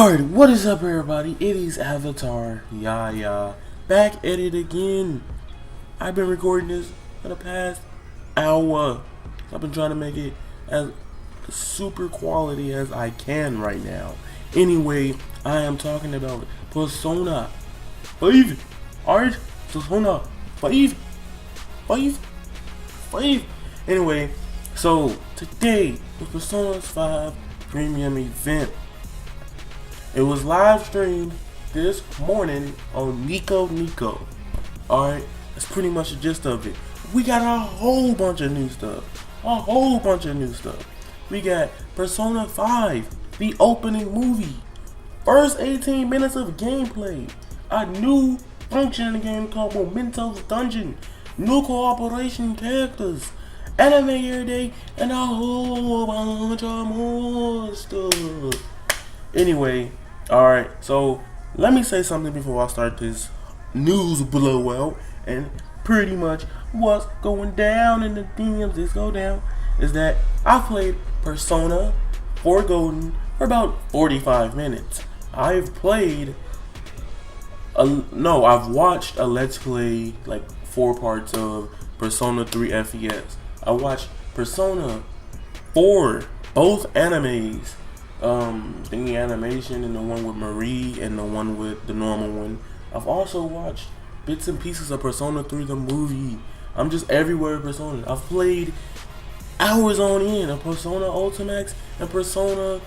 Alright, what is up everybody? It is Avatar Yaya back at it again. I've been recording this for the past hour. I've been trying to make it as super quality as I can right now. Anyway, I am talking about Persona 5. Alright, Persona 5. Anyway, so today was Persona 5 premium event. It was live streamed this morning on Nico Nico. Alright, that's pretty much the gist of it. We got a whole bunch of new stuff. We got Persona 5, the opening movie. First 18 minutes of gameplay. A new function in the game called Memento's Dungeon. New cooperation characters. Anime every day. And a whole bunch of more stuff. Anyway, alright, so let me say something before I start this news blowout. And pretty much what's going down in the DMs is that I played Persona 4 Golden for about 45 minutes. I've watched a Let's Play, like 4 parts of Persona 3 FES. I watched Persona 4, both animes. The animation and the one with Marie and the one with the normal one. I've also watched bits and pieces of Persona 3 the movie. I'm just everywhere Persona. I've played hours on end of Persona Ultimax and Persona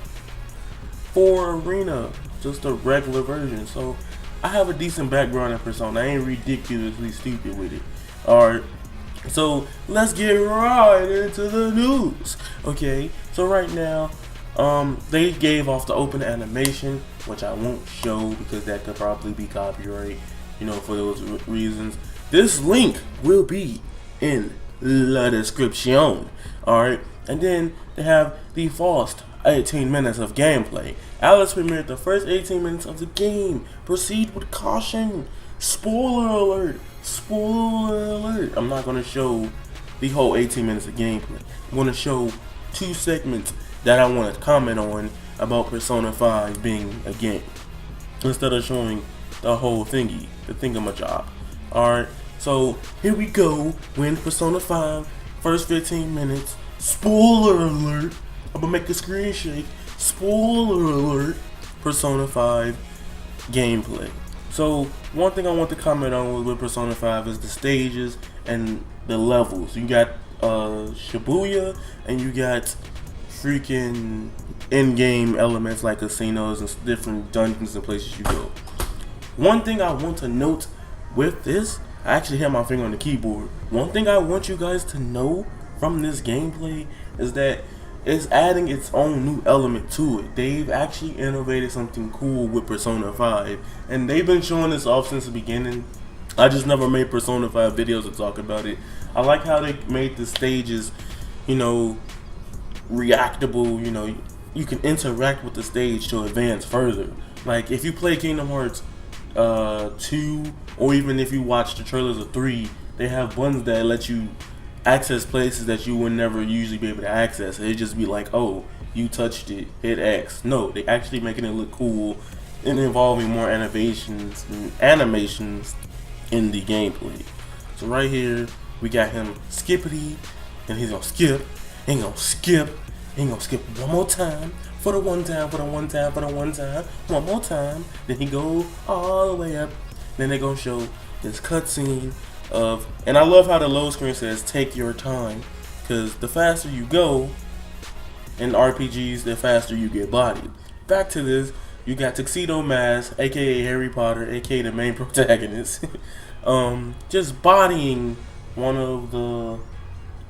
4 Arena, just a regular version. So I have a decent background in Persona. I ain't ridiculously stupid with it. Alright, so let's get right into the news. Okay, so right now they gave off the open animation, which I won't show because that could probably be copyright, for those reasons. This link will be in the description. Alright, and then they have the first 18 minutes of gameplay. Alice premiered the first 18 minutes of the game. Proceed with caution. Spoiler alert. I'm not going to show the whole 18 minutes of gameplay. I'm going to show 2 segments that I want to comment on about Persona 5 being a game, instead of showing the whole thingy, the thingamajig. Alright, so here we go. When Persona 5, first 15 minutes, spoiler alert. I'm gonna make the screen shake. Spoiler alert. Persona 5 gameplay. So one thing I want to comment on with Persona 5 is the stages and the levels. You got Shibuya and you got freaking in-game elements like casinos and different dungeons and places you go. One thing I want to note with this, I actually had my finger on the keyboard. One thing I want you guys to know from this gameplay is that it's adding its own new element to it. They've actually innovated something cool with Persona 5, and they've been showing this off since the beginning. I just never made Persona 5 videos to talk about it. I like how they made the stages, reactable. You can interact with the stage to advance further. Like if you play Kingdom Hearts 2, or even if you watch the trailers of 3, they have buttons that let you access places that you would never usually be able to access. It'd just be like, oh, you touched it, hit X. No, they actually making it look cool and involving more animations in the gameplay. So right here we got him skippity, and he's gonna skip. Ain't gonna skip one more time, for the one time, one more time. Then he go all the way up. Then they gonna show this cutscene of, and I love how the load screen says take your time, because the faster you go in RPGs, the faster you get bodied. Back to this, you got Tuxedo Mask, aka Harry Potter, aka the main protagonist, just bodying one of the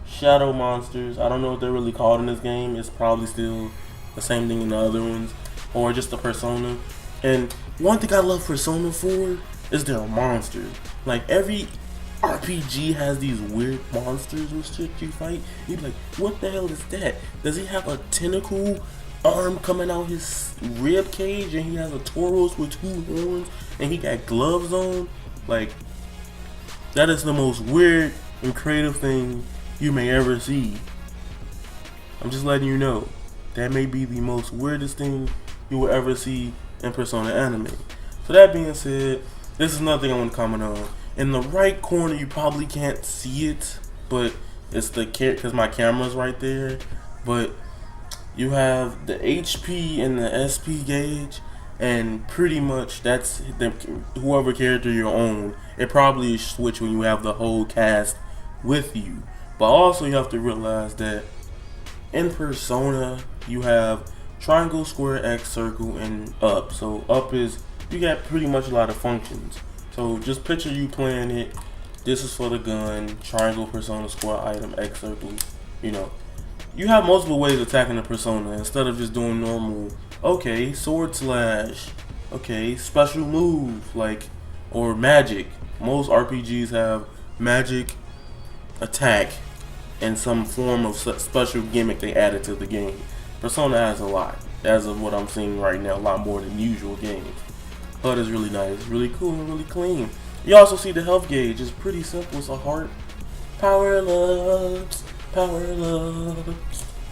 shadow monsters. I don't know what they're really called in this game. It's probably still the same thing in the other ones, or just the persona. And one thing I love Persona 4 is their monsters. Like every RPG has these weird monsters and shit you fight. You be like, what the hell is that? Does he have a tentacle arm coming out his rib cage, and he has a Tauros with 2 horns, and he got gloves on? Like, that is the most weird and creative thing you may ever see. I'm just letting you know. That may be the most weirdest thing you will ever see in Persona anime. So that being said, this is another thing I want to comment on. In the right corner, you probably can't see it, but it's the because my camera's right there. But you have the HP and the SP gauge, and pretty much that's whoever character you own. It probably switch when you have the whole cast with you. But also you have to realize that in Persona you have triangle, square, X, circle, and up. So up is, you got pretty much a lot of functions. So just picture you playing it. This is for the gun, triangle, persona, square, item, X, circle. You know, you have multiple ways of attacking the persona instead of just doing normal. Okay, sword slash. Okay, special move like, or magic. Most RPGs have magic, attack, and some form of special gimmick they added to the game. Persona has a lot, as of what I'm seeing right now, a lot more than usual games. But it's really nice, really cool, and really clean. You also see the health gauge. It's pretty simple. It's a heart. Power loves,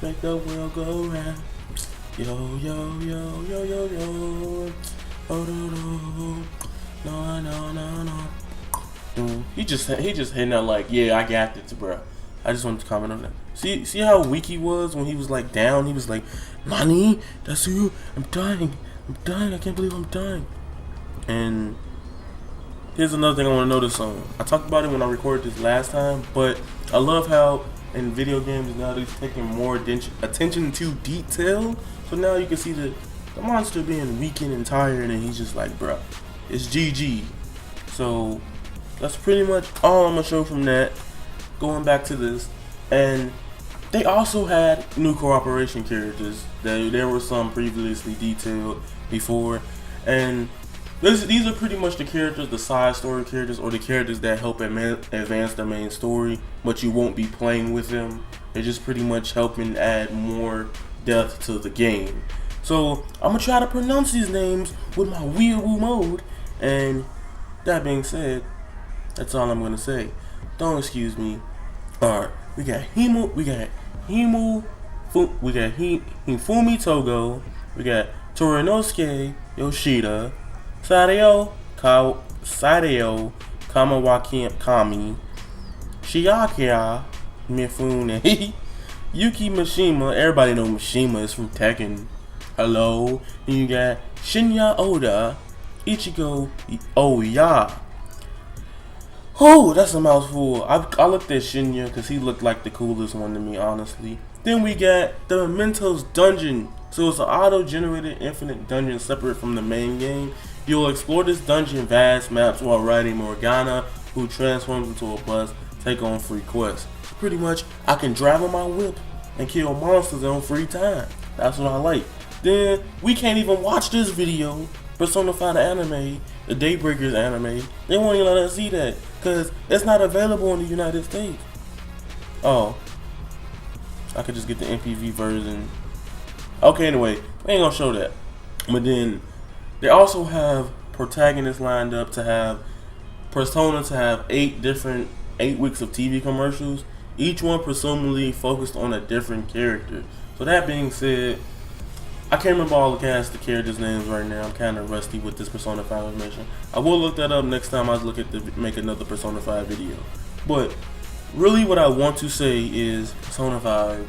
make the world go round. Yo yo yo yo yo yo. Oh no no no no no. He just hitting that like, yeah, I got this, bro. I just wanted to comment on that. See how weak he was when he was like down. He was like, "Nani, that's you. I'm dying. I can't believe I'm dying." And here's another thing I want to notice on. I talked about it when I recorded this last time, but I love how in video games now they're taking more attention to detail. So now you can see the monster being weakened and tired, and he's just like, bruh, it's GG. So that's pretty much all I'm gonna show from that. Going back to this, and they also had new cooperation characters. There were some previously detailed before, and these are pretty much the characters, the side story characters, or the characters that help advance the main story, but you won't be playing with them. They're just pretty much helping add more depth to the game. So I'm gonna try to pronounce these names with my weeaboo mode, and that being said, that's all I'm gonna say. Don't excuse me. Alright, we got Hifumi Togo, we got Torinosuke Yoshida, Sadio Kamawaki Kami, Shiakia Mifune, Yuki Mishima. Everybody know Mishima is from Tekken. Hello. And you got Shinya Oda, Ichigo Oya. Oh, that's a mouthful. I looked at Shinya because he looked like the coolest one to me, honestly. Then we got the Mementos Dungeon. So it's an auto-generated infinite dungeon separate from the main game. You'll explore this dungeon vast maps while riding Morgana, who transforms into a bus, take on free quests. So pretty much, I can drive on my whip and kill monsters on free time. That's what I like. Then, we can't even watch this video, Persona 5 the anime, the Daybreakers anime. They won't even let us see that, because it's not available in the United States. Oh. I could just get the MPV version. Okay, anyway, we ain't gonna show that. But then, they also have protagonists lined up to have Persona to have 8 weeks of TV commercials, each one presumably focused on a different character. So that being said, I can't remember all the characters' names right now. I'm kind of rusty with this Persona 5 information. I will look that up next time I look at make another Persona 5 video. But really what I want to say is Persona 5,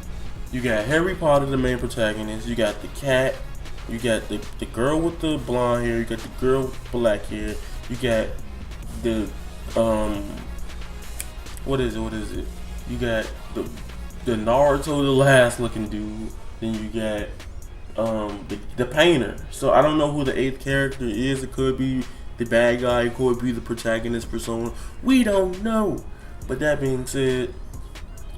you got Harry Potter, the main protagonist, you got the cat, you got the girl with the blonde hair, you got the girl with the black hair, you got the what is it? You got the Naruto, the last looking dude. Then you got the painter. So I don't know who the 8th character is. It could be the bad guy, it could be the protagonist Persona. We don't know. But that being said,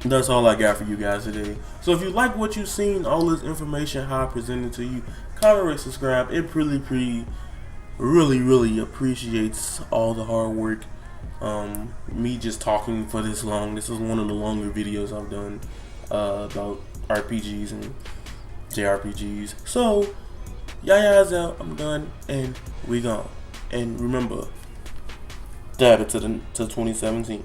that's all I got for you guys today. So if you like what you've seen, all this information, how I presented to you, comment, rate, subscribe. It really appreciates all the hard work. Me just talking for this long. This is one of the longer videos I've done about RPGs and JRPGs. So, Yaya's out. I'm done, and we gone. And remember, dab it to 2017.